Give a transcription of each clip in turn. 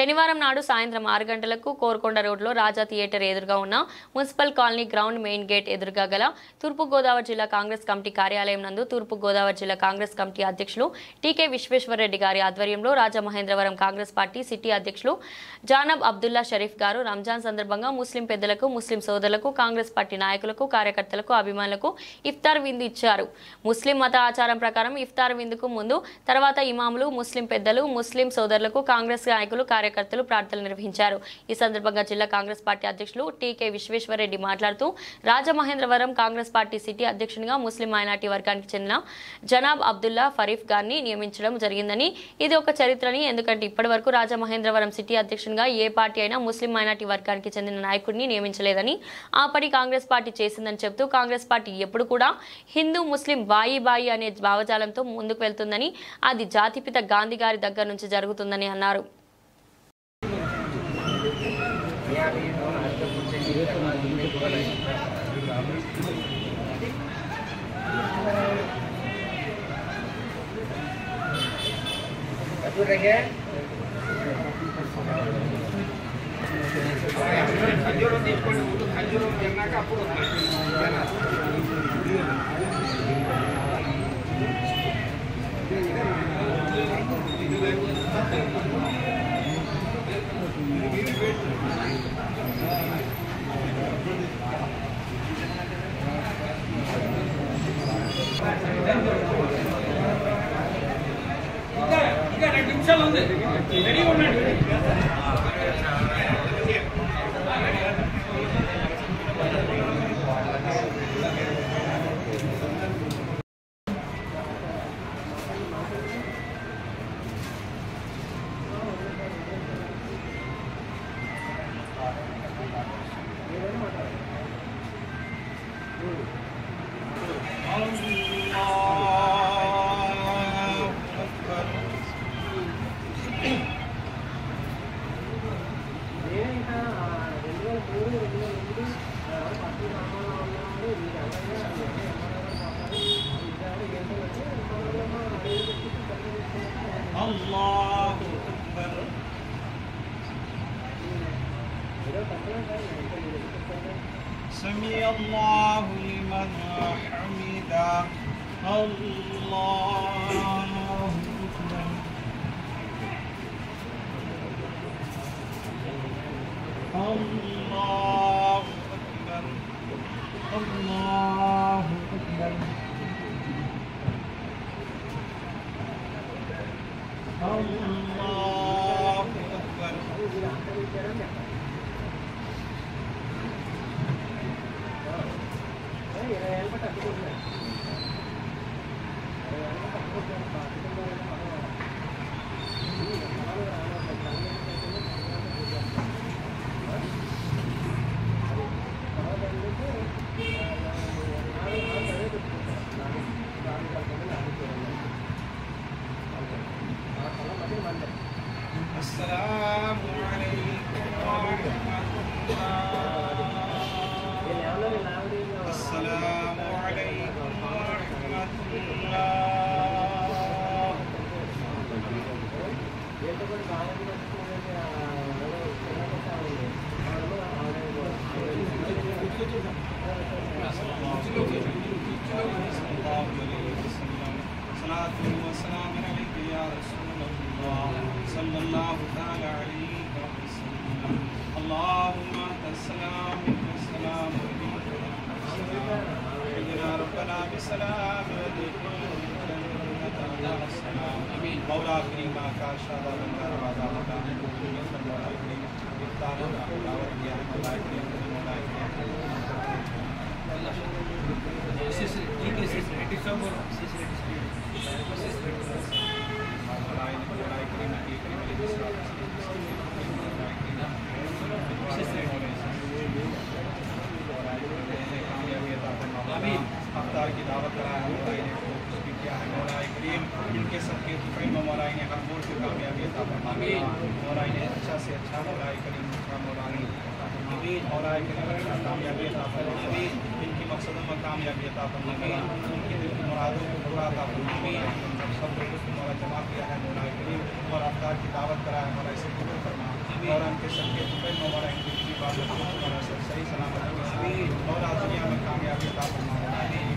శనివారం నాడు సాయంత్రం 6 గంటలకు కోర్కొండ రోడ్లో రాజా థియేటర్ ఎదురుగా ఉన్న municipal colony ground main gate ఎదురుగా గల తూర్పు గోదావరి జిల్లా కాంగ్రెస్ కమిటీ కార్యాలయం నందు తూర్పు గోదావరి జిల్లా కాంగ్రెస్ కమిటీ అధ్యక్షులు టీకే విశ్వేశ్వరరెడ్డి గారి ఆధ్వర్యంలో రాజమహేంద్రవరం కాంగ్రెస్ పార్టీ సిటీ అధ్యక్షులు జానబ్ అబ్దుల్లా షరీఫ్ గారు రంజాన్ సందర్భంగా ముస్లిం పెద్దలకు ముస్లిం సోదరులకు కాంగ్రెస్ పార్టీ నాయకులకు కార్యకర్తలకు అభిమానులకు ఇఫ్తార్ విందు ఇచ్చారు. ముస్లిం మత ఆచారం ప్రకారం ఇఫ్తార్ విందుకు ముందు తర్వాత ఇమాములు ముస్లిం పెద్దలు ముస్లిం సోదరులకు కాంగ్రెస్ నాయకులు కార్యకర్తలు ప్రార్థనలు నిర్వహించారు. ఈ సందర్భంగా జిల్లా కాంగ్రెస్ పార్టీ అధ్యక్షులు టీకే విశ్వేశ్వరరెడ్డి మాట్లాడుతూ రాజమహేంద్రవరం కాంగ్రెస్ పార్టీ సిటీ అధ్యక్షునిగా ముస్లిం మైనార్టీ వర్గానికి చెందిన జనాబ్ అబ్దుల్లా ఫరీఫ్ గారిని నియమించడం జరిగిందని, ఇది ఒక చరిత్రని, ఎందుకంటే ఇప్పటివరకు రాజమహేంద్రవరం సిటీ అధ్యక్షునిగా ఏ పార్టీ అయినా ముస్లిం మైనార్టీ వర్గానికి చెందిన నాయకుడిని నియమించలేదని, ఆ పని కాంగ్రెస్ పార్టీ చేసిందని చెబుతూ కాంగ్రెస్ పార్టీ ఎప్పుడు కూడా హిందూ ముస్లిం బాయి బాయి అనే భావజాలంతో ముందుకు వెళ్తుందని, అది జాతిపిత గాంధీ గారి దగ్గర నుంచి జరుగుతుందని అన్నారు. سمع الله لمن حمده الله أكبر الله أكبر الله أكبر الله أكبر السلام عليكم ورحمة الله. السلام عليكم ورحمة صلاة وسلام عليك يا رسول الله صلى الله تعالى عليه وسلم. اللهم أنت السلام ومنك السلام حينا ربنا بسلام السلام مولا كريما كاشا بندر وعدا مكان مولا كريم افتار دعوت يا مولا كريم مولا كريم अफ्तार की दावत कराया मौलाई ने किया है मौलाई करीम इनके सबके दुफई में मौलाई ने हर मोड़ की कामयाबी अता फरमाई मौलाई ने अच्छा से अच्छा मौलाई करीम का मौलाई मौलाई करीम कामयाबी अता फरमाई इनकी मकसदों में कामयाबी अता फरमाई उनकी दिल की मुरादों को पूरा अता फरमाई सब लोगों को मौला जमा किया है मौलाई करीम और अफ्तार की दावत कराया मौलाई से कबूल फरमाई मौला इनके सबके दुखै मौला इनकी बीवी बाल बच्चों को मौला सही सलामत रखे मौला दुनिया में कामयाबी अता फरमा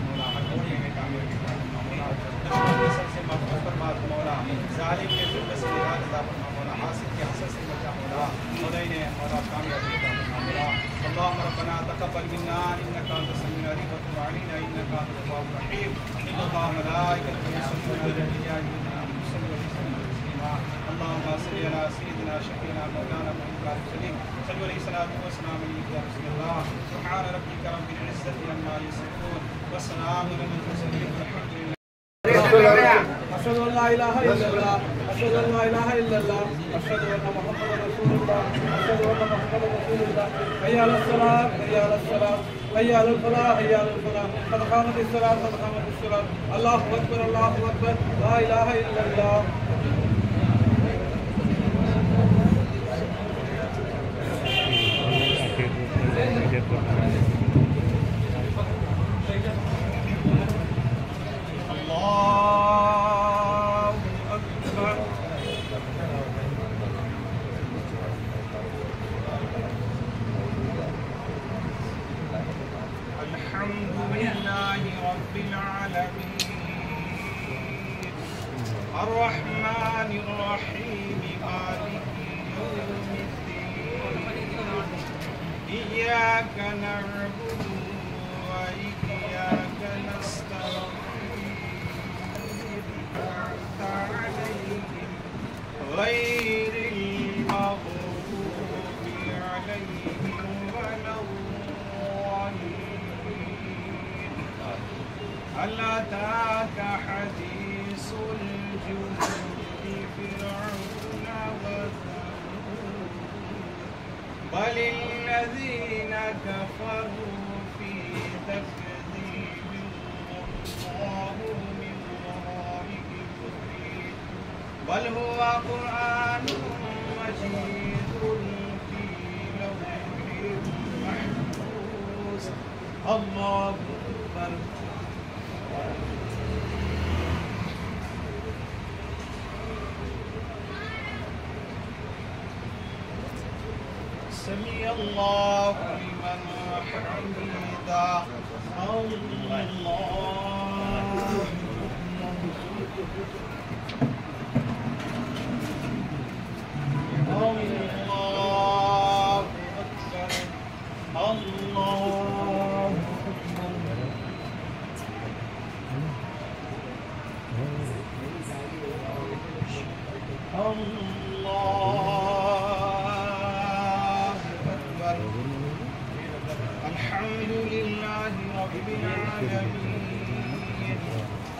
मौला हर मोड़ में कामयाबी अता फरमा मौला दुश्मन के सबसे महफूज फरमा मौला जालिम के जुल्म से निजात अता फरमा मौला हासिद के हसद से बचा मौला इन्हें मौला कामयाबी अता फरमा मौला अल्लाहुम्मा रब्बना तक़ब्बल मिन्ना इन्नका अंतस समीउल अलीम व तुब अलैना इन्नका अंतत तव्वाबुर रहीम इन्नल्लाह व मलाइकतहु युसल्लूना अलन नबी अल्लाहुम्मा सल्लि अला सय्यिदिना शफीना मौलाना मुहम्मद सलीम सल्लु अलैहि सलातु व सलाम या रसूलल्लाह सुब्हान रब्बिका रब्बिल इज्जति अम्मा यसिफून व सलामुन अलल मुरसलीन वल्हम्दुलिल्लाह अशहदु अन ला इलाहा इल्लल्लाह अशहदु अन ला इलाहा इल्लल्लाह अशहदु अन्न मुहम्मदर रसूलुल्लाह अशहदु अन्न मुहम्मदर रसूलुल्लाह हय्या अलस सलात हय्या अलस सलात हय्या अलल फलाह हय्या अलल फलाह क़द क़ामतिस सलात क़द क़ामतिस सलात अल्लाहु अकबर ला इलाहा इल्लल्लाह अल्हम्दुलिल्लाहि रब्बिल आलमीन अर्रहमानिर रहीम मालिकि यौमिद्दीन इय्याका नअबुदु व इय्याका नस्तईन गैरिल मग़दूबि अलैहिम वलद्दाल्लीन हल अताका हदीसुल जुनूदि फ़िरऔन व समूद बलिल्लज़ीन कफ़रू फ़ी तकज़ीब वल्लाहु मिन वराइहिम मुहीत बल हुवा क़ुरआनुम मजीदुन फ़ी लौहिन महफूज़ अल्लाहु अकबर समी अल्लाहु लिमन हमीदा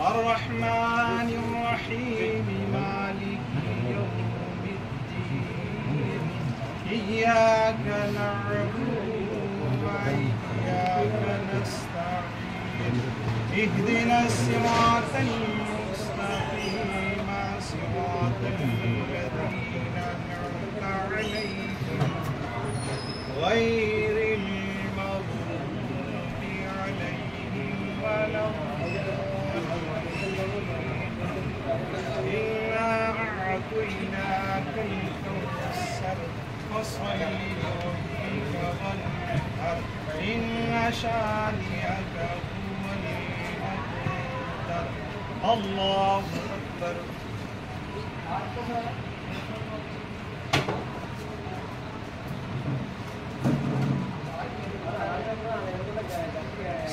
الرحمن الرحيم مالك يوم الدين إياك نعبد وإياك نستعين اهدنا الصراط المستقيم صراط الذين أنعمت عليهم غير المغضوب عليهم ولا إنا أعطيناك الكوثر فصل لربك وانحر إن شانئك هو الأبتر الله أكبر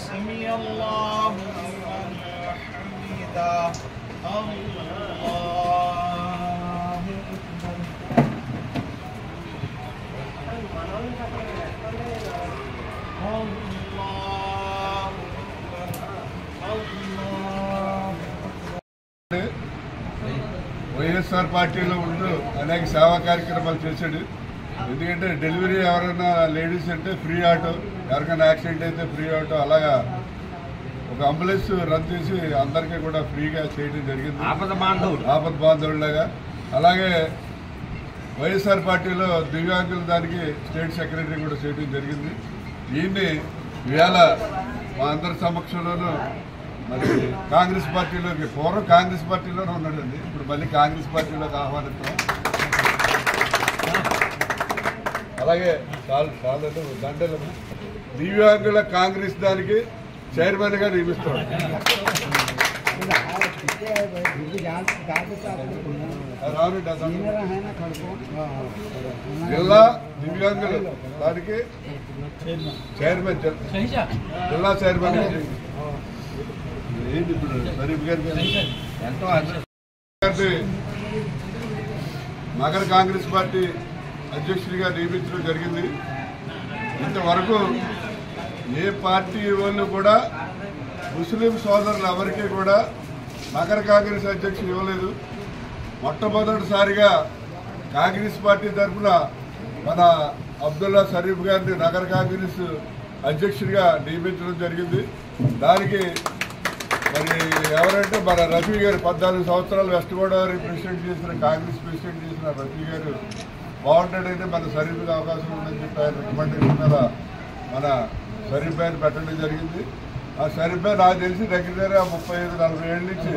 سمع الله لمن حمده الله أكبر వైఎస్ఆర్ పార్టీలో ఉంటూ అనేక సేవా కార్యక్రమాలు చేశాడు. ఎందుకంటే డెలివరీ ఎవరైనా లేడీస్ అంటే ఫ్రీ ఆటో, ఎవరికైనా యాక్సిడెంట్ అయితే ఫ్రీ ఆటో, అలాగా ఒక అంబులెన్స్ రన్ చేసి అందరికీ కూడా ఫ్రీగా చేయడం జరిగింది, ఆపద బాంధవులాగా. అలాగే వైఎస్ఆర్ పార్టీలో దివ్యాంగుల దానికి స్టేట్ సెక్రటరీ కూడా చేయడం జరిగింది. దీన్ని ఇవాళ మా అందరి సమక్షంలోనూ మరి కాంగ్రెస్ పార్టీలోకి, పూర్వం కాంగ్రెస్ పార్టీలోనే ఉన్నాడండి, ఇప్పుడు మళ్ళీ కాంగ్రెస్ పార్టీలోకి ఆహ్వానిస్తాం. అలాగే దండలు దివ్యాంగుల కాంగ్రెస్ దానికి చైర్మన్ గా నియమిస్తాడు. జిల్లా దివ్యాంగులు దానికి చైర్మన్, జిల్లా చైర్మన్ ఏంటి ఇప్పుడు షరీఫ్ గారి ఎంతో నగర కాంగ్రెస్ పార్టీ అధ్యక్షుడిగా నియమించడం జరిగింది. ఇంతవరకు ఏ పార్టీ వాళ్ళు కూడా ముస్లిం సోదరులు ఎవరికీ కూడా నగర కాంగ్రెస్ అధ్యక్షుడు ఇవ్వలేదు. మొట్టమొదటిసారిగా కాంగ్రెస్ పార్టీ తరఫున మన అబ్దుల్లా షరీఫ్ గారిని నగర కాంగ్రెస్ అధ్యక్షుడిగా నియమించడం జరిగింది. దానికి మరి ఎవరంటే మన రఫీ గారు 14 సంవత్సరాలు వెస్ట్ గోదావరి ప్రెసిడెంట్ చేసిన కాంగ్రెస్ ప్రెసిడెంట్ చేసిన రఫీ గారు బాగుంటాడంటే మన షరీఫ్కి అవకాశం ఉందని చెప్పి ఆయన రికమెండేషన్ మీద మన షరీఫ్ గారిని పెట్టడం జరిగింది. ఆ షరీఫ్ గారు నాకు తెలిసి దగ్గర 35-40 ఏళ్ళ నుంచి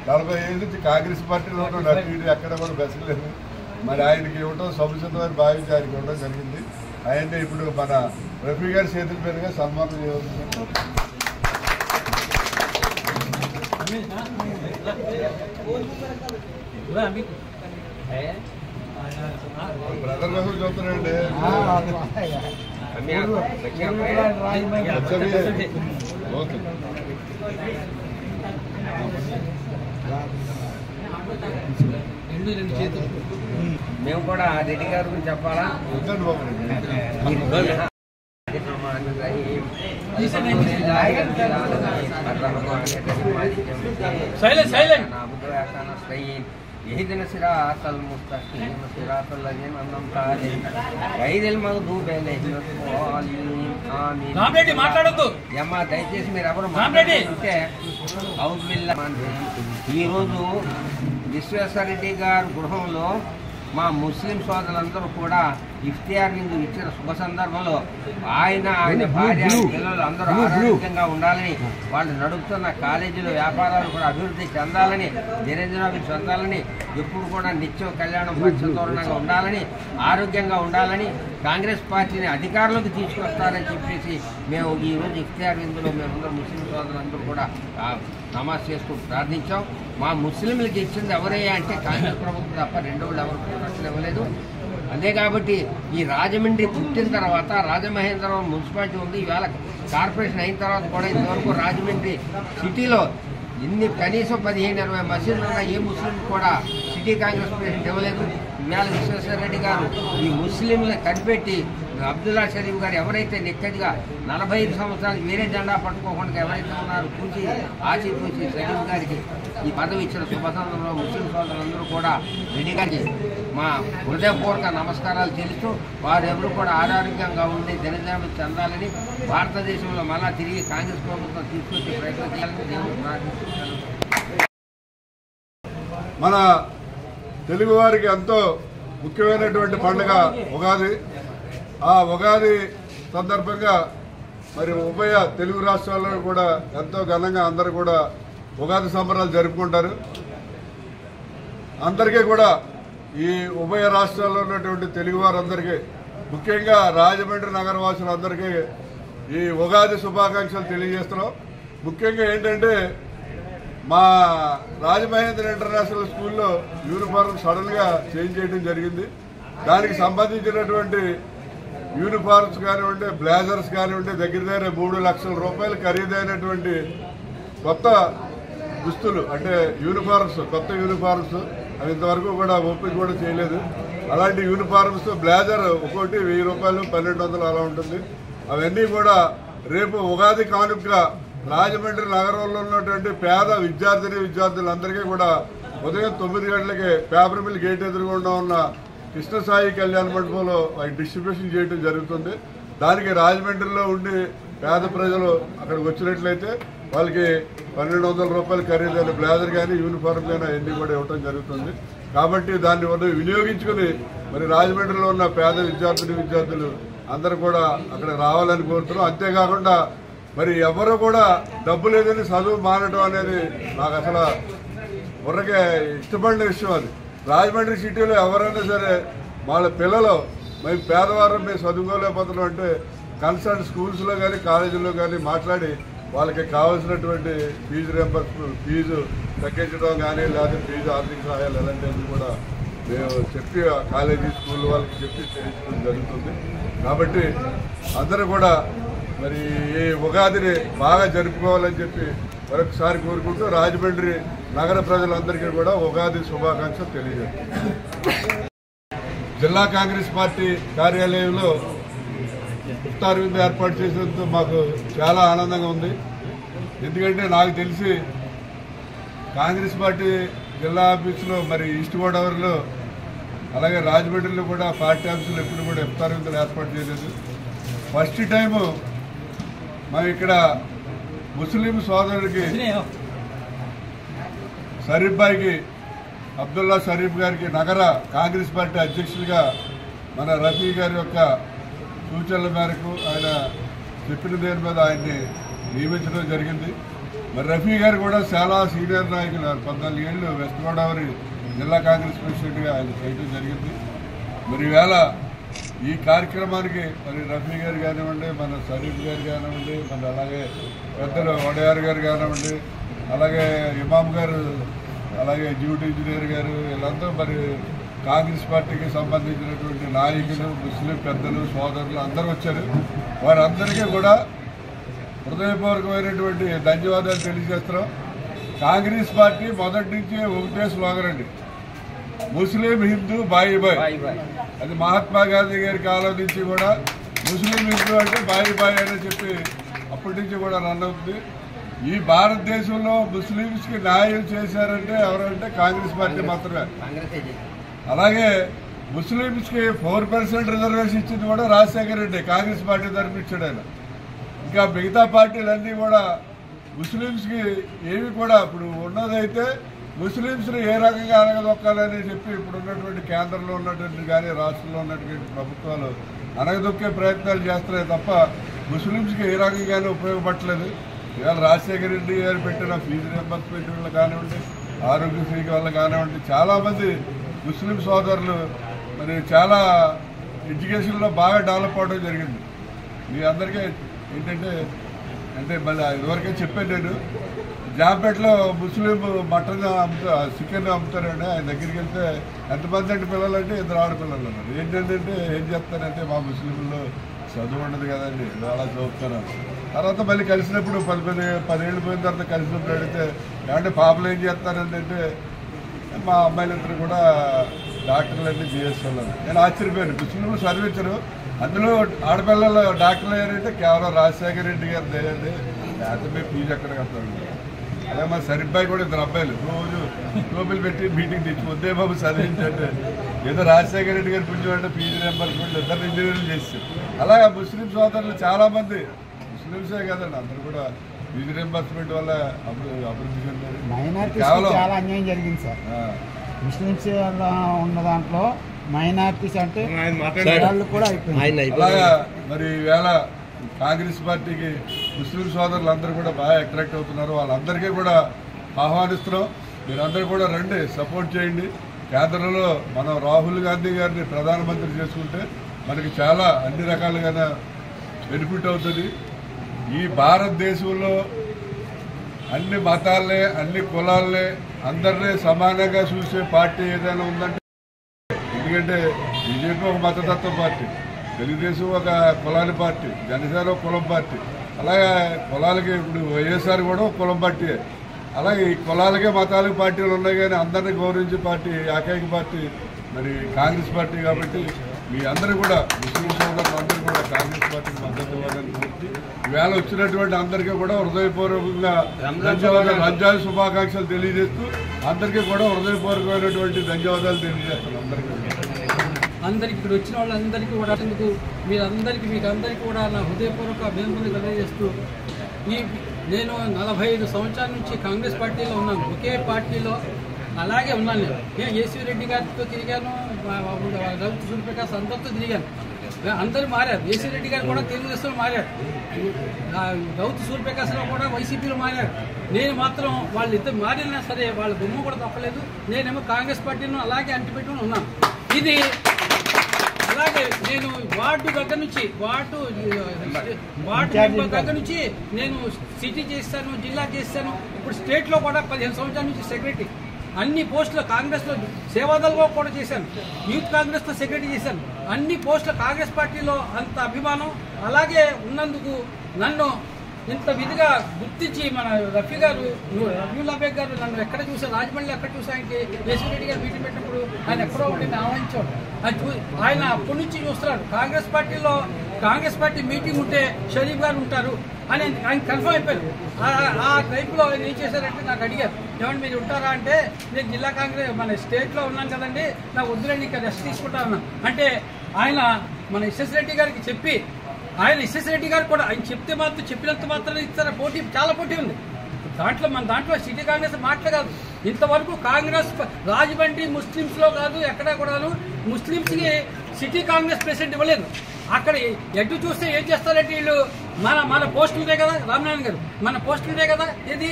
40 ఏళ్ళ నుంచి కాంగ్రెస్ పార్టీలో ఉన్న రఫీడు ఎక్కడ కూడా బెసలేదు. మరి ఆయనకి ఇవ్వటం సముచితమని భావించి ఆయనకి ఇవ్వడం జరిగింది. ఆయన్ని ఇప్పుడు మన రఫీ గారి చేతుల మీదుగా సన్మానం చేయవలసింది. బ్రదర్ కోసం చూస్తున్నాండి. ఓకే మేము కూడా రెడ్డి గారి గురించి చెప్పాలా? يهدنا الصراط المستقيم صراط الذين أنعمت عليهم غير المغضوب عليهم ولا الضالين آمين. రామరెడ్డి మాట్లాడొద్దు. యమ్మా దయచేసి మీరు ఎవరు మాట్లాడుతుంటే ఈ రోజు విశ్వేశ్వరరెడ్డి గారి గృహంలో మా ముస్లిం సోదరులందరూ కూడా ఇఫ్తియార్ విందు ఇచ్చిన శుభ సందర్భంలో ఆయన భార్య పిల్లలు అందరూ ఆరోగ్యంగా ఉండాలని, వాళ్ళు నడుపుతున్న కాలేజీలో వ్యాపారాలు కూడా అభివృద్ధి చెందాలని, దినదినాభివృద్ధి చెందాలని, ఎప్పుడు కూడా నిత్యం కళ్యాణం పచ్చతోరణంగా ఉండాలని, ఆరోగ్యంగా ఉండాలని, కాంగ్రెస్ పార్టీని అధికారంలోకి తీసుకొస్తారని చెప్పేసి మేము ఈరోజు ఇఫ్తియార్ విందులో మేమందరూ ముస్లిం సోదరులందరూ కూడా నమాజ్ చేసుకుంటూ ప్రార్థించాం. మా ముస్లింలకు ఇచ్చింది ఎవరయ్యా అంటే కాంగ్రెస్ ప్రభుత్వం తప్ప రెండో వాళ్ళు ఎవరు రక్షణ ఇవ్వలేదు. అదే కాబట్టి ఈ రాజమండ్రి పుట్టిన తర్వాత రాజమహేంద్రవరం మున్సిపాలిటీ ఉంది. ఈవేళ కార్పొరేషన్ అయిన తర్వాత కూడా ఇంతవరకు రాజమండ్రి సిటీలో కనీసం 15-20 మసీదులు ఉన్న ఏ ముస్లిం కూడా సిటీ కాంగ్రెస్ ప్రెసిడెంట్ ఇవ్వలేదు. ఇవాళ విశ్వేశ్వరరెడ్డి గారు ఈ ముస్లింలను కనిపెట్టి అబ్దుల్లా షరీఫ్ గారు ఎవరైతే నెక్కదిగా 45 సంవత్సరాలు వేరే జెండా పట్టుకోకుండా ఎవరైతే ఉన్నారో చూసి ఆచితూచి షరీఫ్ గారికి ఈ పదవి ఇచ్చిన శుభ సందర్భంలో ముస్లిం సోదరులందరూ కూడా రెడ్డి గారికి మా హృదయపూర్వక నమస్కారాలు చెల్లిస్తూ వారు ఎవరు కూడా ఆరోగ్యంగా ఉండి దినదినం చెందాలని, భారతదేశంలో మళ్ళా తిరిగి కాంగ్రెస్ ప్రభుత్వం తీసుకొచ్చే ప్రయత్నం చేయాలని దేవుడు ప్రార్థిస్తున్నాను. మన తెలుగువారికి ఎంతో ముఖ్యమైనటువంటి పండుగ ఉగాది. ఆ ఉగాది సందర్భంగా మరి ఉభయ తెలుగు రాష్ట్రాల్లో కూడా ఎంతో ఘనంగా అందరూ కూడా ఉగాది సంబరాలు జరుపుకుంటారు. అందరికీ కూడా ఈ ఉభయ రాష్ట్రాల్లో ఉన్నటువంటి తెలుగు వారందరికీ, ముఖ్యంగా రాజమండ్రి నగరవాసులందరికీ ఈ ఉగాది శుభాకాంక్షలు తెలియజేస్తున్నాం. ముఖ్యంగా ఏంటంటే మా రాజమహేంద్ర ఇంటర్నేషనల్ స్కూల్లో యూనిఫారం సడన్గా చేంజ్ చేయడం జరిగింది. దానికి సంబంధించినటువంటి యూనిఫార్మ్స్ కానివ్వండి, బ్లేజర్స్ కానివ్వండి, దగ్గర 3 లక్షల రూపాయలు ఖరీదైనటువంటి కొత్త దుస్తులు అంటే యూనిఫార్మ్స్, కొత్త యూనిఫార్మ్స్ అవి ఇంతవరకు కూడా ఓపిక కూడా చేయలేదు. అలాంటి యూనిఫార్మ్స్ బ్లేజర్ ఒక్కోటి 1000 రూపాయలు, 1200 అలా ఉంటుంది. అవన్నీ కూడా రేపు ఉగాది కానుకగా రాజమండ్రి నగరంలో ఉన్నటువంటి పేద విద్యార్థులందరికీ కూడా ఉదయం 9 గంటలకి పేపర్ మిల్ గేట్ ఎదురుగుండా ఉన్న కృష్ణసాయి కళ్యాణ మండపంలో డిస్ట్రిబ్యూషన్ చేయడం జరుగుతుంది. దానికి రాజమండ్రిలో ఉండి పేద ప్రజలు అక్కడికి వచ్చినట్లయితే వాళ్ళకి 1200 రూపాయలు ఖరీదైన బ్లేజర్ కానీ యూనిఫామ్ కానీ అన్నీ కూడా ఇవ్వడం జరుగుతుంది. కాబట్టి దాన్ని వినియోగించుకుని మరి రాజమండ్రిలో ఉన్న పేద విద్యార్థులు అందరూ కూడా అక్కడ రావాలని కోరుతున్నాం. అంతేకాకుండా మరి ఎవరు కూడా డబ్బు లేదని చదువు మానడం అనేది నాకు అసలు బుర్రకే ఇష్టపడిన విషయం. అది రాజమండ్రి సిటీలో ఎవరైనా సరే వాళ్ళ పిల్లలు మేము పేదవారం మేము చదువుకోలేకపోతున్నాం అంటే కన్సర్న్ స్కూల్స్లో కానీ కాలేజీల్లో కానీ మాట్లాడి వాళ్ళకి కావాల్సినటువంటి ఫీజు రియంబర్స్మెంట్ ఫీజు తగ్గించడం కానీ లేదా ఫీజు ఆర్థిక సహాయాలు ఎలాంటివి కూడా మేము చెప్పి కాలేజీ స్కూల్ వాళ్ళకి చెప్పి చేయించడం జరుగుతుంది. కాబట్టి అందరూ కూడా మరి ఈ ఉగాదిని బాగా జరుపుకోవాలని చెప్పి మరొకసారి కోరుకుంటూ రాజమండ్రి నగర ప్రజలందరికీ కూడా ఉగాది శుభాకాంక్షలు తెలియజేస్తున్నాం. జిల్లా కాంగ్రెస్ పార్టీ కార్యాలయంలో ఇఫ్తార్ విందు ఏర్పాటు చేసేందుకు మాకు చాలా ఆనందంగా ఉంది. ఎందుకంటే నాకు తెలిసి కాంగ్రెస్ పార్టీ జిల్లా ఆఫీసులో మరి ఈస్ట్ గోదావరిలో అలాగే రాజమండ్రిలో కూడా పార్టీ ఆఫీసులో ఎప్పుడు కూడా ఇఫ్తార్ విందులు ఏర్పాటు చేయలేదు. ఫస్ట్ టైము మనం ఇక్కడ ముస్లిం సోదరుడికి షరీఫ్ భాయ్కి అబ్దుల్లా షరీఫ్ గారికి నగర కాంగ్రెస్ పార్టీ అధ్యక్షులుగా మన రఫీ గారి యొక్క సూచనల మేరకు ఆయన చెప్పిన దేని మీద ఆయన్ని నియమించడం జరిగింది. మరి రఫీ గారు కూడా చాలా సీనియర్ నాయకులు 14 ఏళ్ళు వెస్ట్ గోదావరి జిల్లా కాంగ్రెస్ ప్రెసిడెంట్గా ఆయన చేయడం జరిగింది. మరి ఈవేళ ఈ కార్యక్రమానికి మరి రఫీ గారు కానివ్వండి, మన షరీఫ్ గారు కానివ్వండి, మన అలాగే పెద్దలు వడయార్ గారు కానివ్వండి, అలాగే ఇమాం గారు, అలాగే డ్యూటీ ఇంజనీర్ గారు, వీళ్ళందరూ మరి కాంగ్రెస్ పార్టీకి సంబంధించినటువంటి నాయకులు, ముస్లిం పెద్దలు, సోదరులు అందరూ వచ్చారు. వారందరికీ కూడా హృదయపూర్వకమైనటువంటి ధన్యవాదాలు తెలియజేస్తున్నాం. కాంగ్రెస్ పార్టీ మొదటి నుంచి ఒకటే స్లోగన్ అండి, ముస్లిం హిందూ బాయి బాయ్. అది మహాత్మా గాంధీ గారి కాలం నుంచి కూడా ముస్లిం హిందూ అంటే బాయి బాయ్ అని చెప్పి అప్పటి నుంచి కూడా రన్ అవుతుంది. ఈ భారతదేశంలో ముస్లింస్కి న్యాయం చేశారంటే ఎవరంటే కాంగ్రెస్ పార్టీ మాత్రమే. అలాగే ముస్లింస్కి 4% రిజర్వేషన్ ఇచ్చింది కూడా రాజశేఖర రెడ్డి కాంగ్రెస్ పార్టీ తరఫున ఇచ్చాడు ఆయన. ఇంకా మిగతా పార్టీలన్నీ కూడా ముస్లింస్కి ఏవి కూడా ఇప్పుడు ఉన్నదైతే ముస్లింస్ని ఏ రకంగా అనగదొక్కాలని చెప్పి ఇప్పుడు ఉన్నటువంటి కేంద్రంలో ఉన్నటువంటి కానీ రాష్ట్రంలో ఉన్నటువంటి ప్రభుత్వాలు అనగదొక్కే ప్రయత్నాలు చేస్తున్నాయి తప్ప ముస్లింస్కి ఏ రకంగానే ఉపయోగపడలేదు. ఇవాళ రాజశేఖర రెడ్డి గారు పెట్టిన ఫీజు రియంబర్స్మెంట్ వల్ల కానివ్వండి, ఆరోగ్యశ్రీ వల్ల కానివ్వండి, చాలామంది ముస్లిం సోదరులు మరి చాలా ఎడ్యుకేషన్లో బాగా డెవలప్ అవడం జరిగింది. మీ అందరికీ ఏంటంటే అంటే మళ్ళీ ఇదివరకే చెప్పాను, నేను జాంపేటలో ముస్లిం మటన్ చికెన్ అమ్ముతారండి. ఆయన దగ్గరికి వెళ్తే ఎంతమంది అంటే పిల్లలు అంటే 2 ఆడపిల్లలు ఉన్నారు. ఏంటంటే ఏం చెప్తారంటే మా ముస్లింలో చదువు ఉండదు కదండి, అలా చదువుతారు. తర్వాత మళ్ళీ కలిసినప్పుడు 10 ఏళ్ళు పోయిన తర్వాత కలిసినప్పుడు అడిగితే ఏమంటే పాపలు ఏం చేస్తారంటే మా అమ్మాయిలందరూ కూడా డాక్టర్లు అంటే బిఎస్ఎల్. నేను ఆశ్చర్యపోయాను, ముస్లింలు చదివించరు, అందులో ఆడపిల్లలు డాక్టర్లు అయ్యారంటే కేవలం రాజశేఖర రెడ్డి గారు లేదండి, లేకపోతే ఫీజు ఎక్కడ కడతాడు. అలాగే మా షరీఫ్ భాయ్ కూడా 2 అబ్బాయిలు రోజు టోపీలు పెట్టి మీటింగ్ తెచ్చి వద్దే బాబు చదివించంటే ఏదో రాజశేఖర రెడ్డి గారి పుణ్యం అంటే ఫీజు రియంబర్స్మెంట్ 2 ఇంజనీర్లు చేశారు. అలాగే ముస్లిం సోదరులు చాలామంది ముస్లింసే కదండి, అందరూ కూడా ఫీజు రియంబర్స్మెంట్ వల్ల అభివృద్ధి చెందారు. చాలా అన్యాయం జరిగింది సార్. ముస్లింస్ ఉన్న దాంట్లో మైనార్టీస్ అంటే వాళ్ళు కూడా అయిపోయింది. అలాగా మరి ఈవేళ కాంగ్రెస్ పార్టీకి ముస్లిం సోదరులు అందరూ కూడా బాగా అట్రాక్ట్ అవుతున్నారు. వాళ్ళందరికీ కూడా ఆహ్వానిస్తున్నాం. మీరందరూ కూడా రండి, సపోర్ట్ చేయండి. కేంద్రంలో మనం రాహుల్ గాంధీ గారిని ప్రధానమంత్రి చేసుకుంటే మనకి చాలా అన్ని రకాలుగా బెనిఫిట్ అవుతుంది. ఈ భారతదేశంలో అన్ని మతాలనే, అన్ని కులాలనే, అందరినీ సమానంగా చూసే పార్టీ ఏదైనా ఉందంటే, ఎందుకంటే బీజేపీ ఒక మతతత్వ పార్టీ, తెలుగుదేశం ఒక కులాని పార్టీ, జనసేన ఒక కులం పార్టీ, అలాగే కులాలకి ఇప్పుడు వైఎస్ఆర్ కూడా ఒక కులం పార్టీ. అలాగే ఈ కులాలకే మతాలకి పార్టీలు ఉన్నాయి, కానీ అందరినీ గౌరవించే పార్టీ ఏకైక పార్టీ మరి కాంగ్రెస్ పార్టీ. కాబట్టి మీ అందరూ కూడా ముస్లిం సోదరులు అందరూ కూడా కాంగ్రెస్ పార్టీకి మద్దతు ఇవ్వాలని కోరుతూ ఈవేళ వచ్చినటువంటి అందరికీ కూడా హృదయపూర్వకంగా ధన్యవాదాలు, రంజాన్ శుభాకాంక్షలు తెలియజేస్తూ అందరికీ కూడా హృదయపూర్వకమైనటువంటి ధన్యవాదాలు తెలియజేస్తున్నాం. అందరికి ఇక్కడ వచ్చిన వాళ్ళందరికీ కూడా మీకు అందరికీ కూడా నా హృదయపూర్వక అభినందనలు తెలియజేస్తూ నేను 45 సంవత్సరాల నుంచి కాంగ్రెస్ పార్టీలో ఉన్నాను. ఒకే పార్టీలో అలాగే ఉన్నాను. నేను ఏసీ రెడ్డి గారితో తిరిగాను, రఘు సూర్యప్రకాష్ అందరితో తిరిగాను. అందరూ మారారు. ఏసీ రెడ్డి గారు కూడా తెలుగుదేశంలో మారారు, రఘు సూర్యప్రకాశ్లో కూడా వైసీపీలో మారారు. నేను మాత్రం వాళ్ళిద్దరు మారినా సరే వాళ్ళ బొమ్మ కూడా తప్పలేదు. నేనేమో కాంగ్రెస్ పార్టీలో అలాగే అంటిపెట్టుకుని ఉన్నాను. ఇది అలాగే నేను వార్డు దగ్గర నుంచి వార్డు మెంబర్ దగ్గర నుంచి నేను సిటీ చేస్తాను, జిల్లా చేస్తాను. ఇప్పుడు స్టేట్ లో కూడా 15 సంవత్సరాల నుంచి సెక్రటరీ. అన్ని పోస్టులు కాంగ్రెస్ లో సేవాదళంలో కూడా చేశాను, యూత్ కాంగ్రెస్ లో సెక్రటరీ చేశాను. అన్ని పోస్టులు కాంగ్రెస్ పార్టీలో అంత అభిమానం. అలాగే ఉన్నందుకు నన్ను ఇంత విధిగా గుర్తించి మన రఫీవుల్లా బేగ్ గారు నన్ను ఎక్కడ చూసాను, రాజమండ్రిలో ఎక్కడ చూసా, ఆయనకి కేశవ రెడ్డి గారు మీటింగ్ పెట్టినప్పుడు ఆయన ఎక్కడో ఉండి ఆహ్వానించాడు. ఆయన అప్పటి నుంచి చూస్తున్నాడు కాంగ్రెస్ పార్టీ మీటింగ్ ఉంటే షరీఫ్ గారు ఉంటారు అని ఆయన కన్ఫర్మ్ అయిపోయారు. ఆ టైంలో ఆయన ఏం చేశారంటే నాకు అడిగారు, ఏమంటే మీరు ఉంటారా అంటే, నేను జిల్లా కాంగ్రెస్ మన స్టేట్లో ఉన్నాను కదండి, నాకు వద్దులేండి ఇంకా రెస్ట్ తీసుకుంటాను అంటే ఆయన మన ఎస్ఎస్ రెడ్డి గారికి చెప్పి, ఆయన ఎస్ఎస్ రెడ్డి గారు కూడా ఆయన చెప్తే మాత్రం చెప్పినంత మాత్రం ఇస్తారా, పోటీ చాలా పోటీ ఉంది మన దాంట్లో సిటీ కాంగ్రెస్ మాటలు కాదు. ఇంతవరకు కాంగ్రెస్ రాజమండ్రి ముస్లింస్ లో కాదు ఎక్కడా కూడాను ముస్లింస్ కి సిటీ కాంగ్రెస్ ప్రెసిడెంట్ ఇవ్వలేదు. అక్కడ ఎటు చూస్తే ఏం చేస్తారంటే వీళ్ళు మన పోస్టులు ఉంటాయి కదా, రామనారాయణ గారు మన పోస్టులు ఉంటాయి కదా, ఏది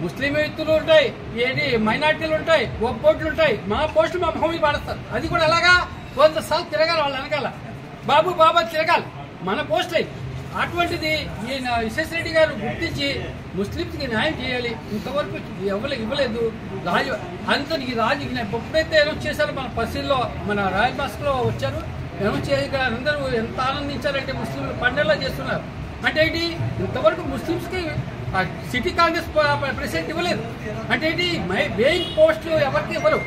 ముస్లిం వ్యక్తులు ఉంటాయి, ఏది మైనార్టీలు ఉంటాయి, ఒక్కోట్లు ఉంటాయి, మా పోస్టులు మా మొహం మీద పాడేస్తారు. అది కూడా ఎలాగా 100 సార్లు తిరగాలి, వాళ్ళు వెనకాల బాబా తిరగాలి మన పోస్టులు. అటువంటిది ఈయన ఎస్ఎస్ రెడ్డి గారు గుర్తించి ముస్లింస్కి న్యాయం చేయాలి, ఇంతవరకు ఇవ్వలేదు. ఎప్పుడైతే అనౌన్స్ చేశారో మన పరిస్థితుల్లో మన రాయల్ మాస్క్లో వచ్చారు, అనౌన్స్ చేసి అందరూ ఎంత ఆనందించారంటే ముస్లింలు పండుగలా చేస్తున్నారు. అంటే ఏంటి, ఇంతవరకు ముస్లింస్కి సిటీ కాంగ్రెస్ ప్రెసిడెంట్ ఇవ్వలేదు. అంటే ఏంటి, వేయింగ్ పోస్టులు ఎవరికి ఇవ్వరు,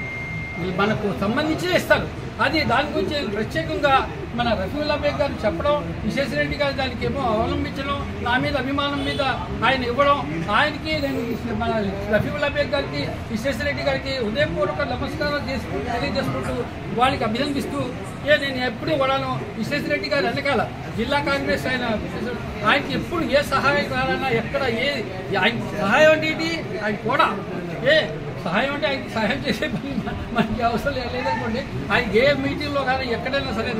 మనకు సంబంధించినే ఇస్తారు. అది దాని గురించి ప్రత్యేకంగా మన రఫీవుల్లా బేగ్ గారు చెప్పడం, విశేష రెడ్డి గారు దానికి ఏమో అవలంబించడం, నా మీద అభిమానం మీద ఆయన ఇవ్వడం, ఆయనకి నేను మన రఫీవుల్లా బేగ్ గారికి విశేష రెడ్డి గారికి హృదయపూర్వక నమస్కారం తెలియజేసుకుంటూ వాళ్ళకి అభినందిస్తూ నేను ఎప్పుడు కూడాను విశేష రెడ్డి గారు వెనకాల జిల్లా కాంగ్రెస్ ఆయనకి ఎప్పుడు ఏ సహాయం కావాలన్నా ఎక్కడ ఆయన సహాయం అంటే ఆయన కూడా సహాయం అంటే ఆయనకి సహాయం చేసే పని మనకి అవసరం లేదనుకోండి. ఆయన ఏ మీటింగ్ లో కానీ ఎక్కడైనా సరే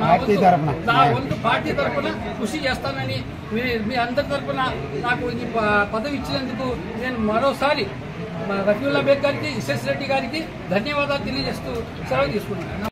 నా వంతు పార్టీ తరఫున కృషి చేస్తానని మీ అందరి తరఫున నాకు ఈ పదవి ఇచ్చినందుకు నేను మరోసారి రఫీవుల్లా బేగ్ గారికి, ఎస్ఎస్ రెడ్డి గారికి ధన్యవాదాలు తెలియజేస్తూ సెలవు తీసుకున్నాను.